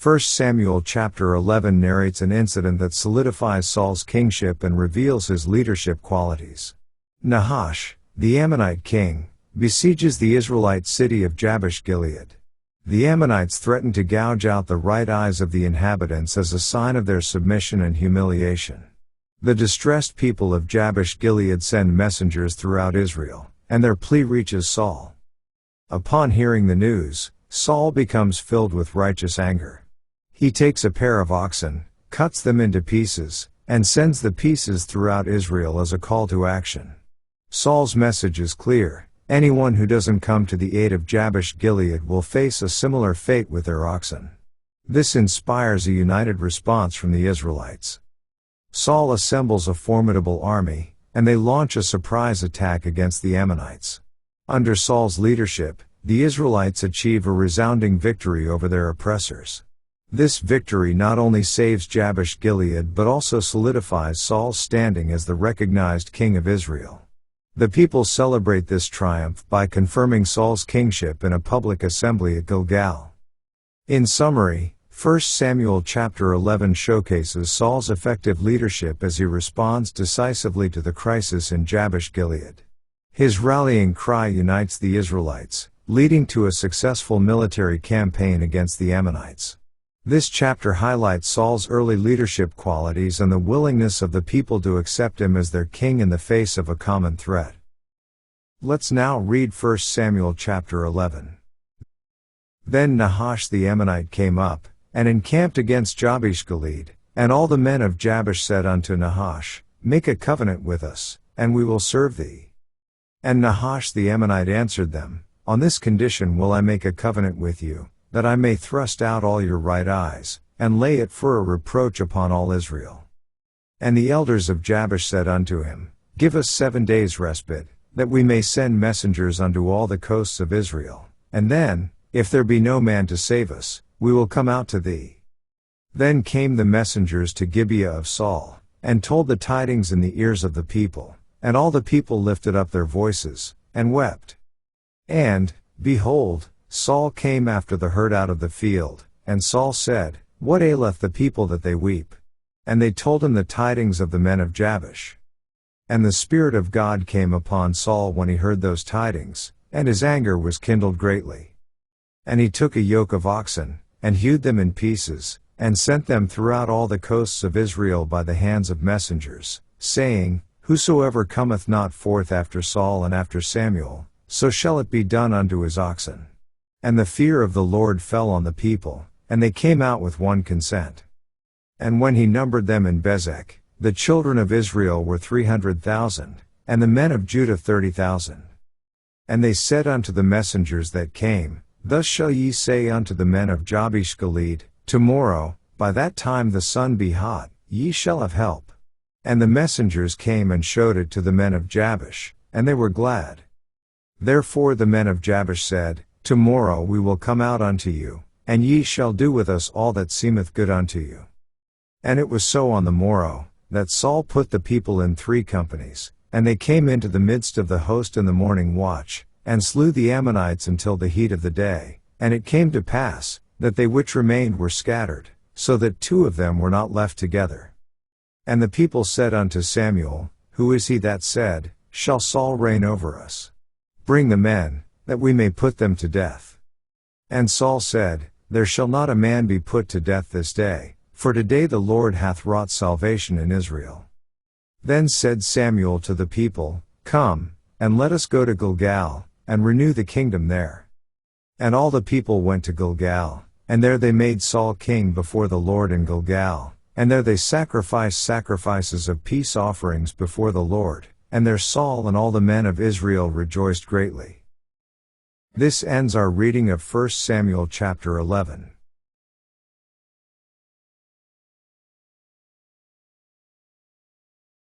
1 Samuel chapter 11 narrates an incident that solidifies Saul's kingship and reveals his leadership qualities. Nahash, the Ammonite king, besieges the Israelite city of Jabesh-Gilead. The Ammonites threaten to gouge out the right eyes of the inhabitants as a sign of their submission and humiliation. The distressed people of Jabesh-Gilead send messengers throughout Israel, and their plea reaches Saul. Upon hearing the news, Saul becomes filled with righteous anger. He takes a pair of oxen, cuts them into pieces, and sends the pieces throughout Israel as a call to action. Saul's message is clear: anyone who doesn't come to the aid of Jabesh-Gilead will face a similar fate with their oxen. This inspires a united response from the Israelites. Saul assembles a formidable army, and they launch a surprise attack against the Ammonites. Under Saul's leadership, the Israelites achieve a resounding victory over their oppressors. This victory not only saves Jabesh-Gilead but also solidifies Saul's standing as the recognized king of Israel. The people celebrate this triumph by confirming Saul's kingship in a public assembly at Gilgal. In summary, 1 Samuel chapter 11 showcases Saul's effective leadership as he responds decisively to the crisis in Jabesh-Gilead. His rallying cry unites the Israelites, leading to a successful military campaign against the Ammonites. This chapter highlights Saul's early leadership qualities and the willingness of the people to accept him as their king in the face of a common threat. Let's now read 1 Samuel chapter 11. Then Nahash the Ammonite came up, and encamped against Jabesh-Gilead, and all the men of Jabesh said unto Nahash, Make a covenant with us, and we will serve thee. And Nahash the Ammonite answered them, On this condition will I make a covenant with you, that I may thrust out all your right eyes, and lay it for a reproach upon all Israel. And the elders of Jabesh said unto him, Give us 7 days' respite, that we may send messengers unto all the coasts of Israel, and then, if there be no man to save us, we will come out to thee. Then came the messengers to Gibeah of Saul, and told the tidings in the ears of the people, and all the people lifted up their voices, and wept. And, behold, Saul came after the herd out of the field, and Saul said, What aileth the people that they weep? And they told him the tidings of the men of Jabesh. And the Spirit of God came upon Saul when he heard those tidings, and his anger was kindled greatly. And he took a yoke of oxen, and hewed them in pieces, and sent them throughout all the coasts of Israel by the hands of messengers, saying, Whosoever cometh not forth after Saul and after Samuel, so shall it be done unto his oxen. And the fear of the Lord fell on the people, and they came out with one consent. And when he numbered them in Bezek, the children of Israel were 300,000, and the men of Judah 30,000. And they said unto the messengers that came, Thus shall ye say unto the men of Jabesh-Gilead, Tomorrow, by that time the sun be hot, ye shall have help. And the messengers came and showed it to the men of Jabesh, and they were glad. Therefore the men of Jabesh said, Tomorrow we will come out unto you, and ye shall do with us all that seemeth good unto you. And it was so on the morrow, that Saul put the people in 3 companies, and they came into the midst of the host in the morning watch, and slew the Ammonites until the heat of the day. And it came to pass, that they which remained were scattered, so that 2 of them were not left together. And the people said unto Samuel, Who is he that said, Shall Saul reign over us? Bring the men, that we may put them to death. And Saul said, There shall not a man be put to death this day, for today the Lord hath wrought salvation in Israel. Then said Samuel to the people, Come, and let us go to Gilgal, and renew the kingdom there. And all the people went to Gilgal, and there they made Saul king before the Lord in Gilgal, and there they sacrificed sacrifices of peace offerings before the Lord, and there Saul and all the men of Israel rejoiced greatly. This ends our reading of 1 Samuel chapter 11.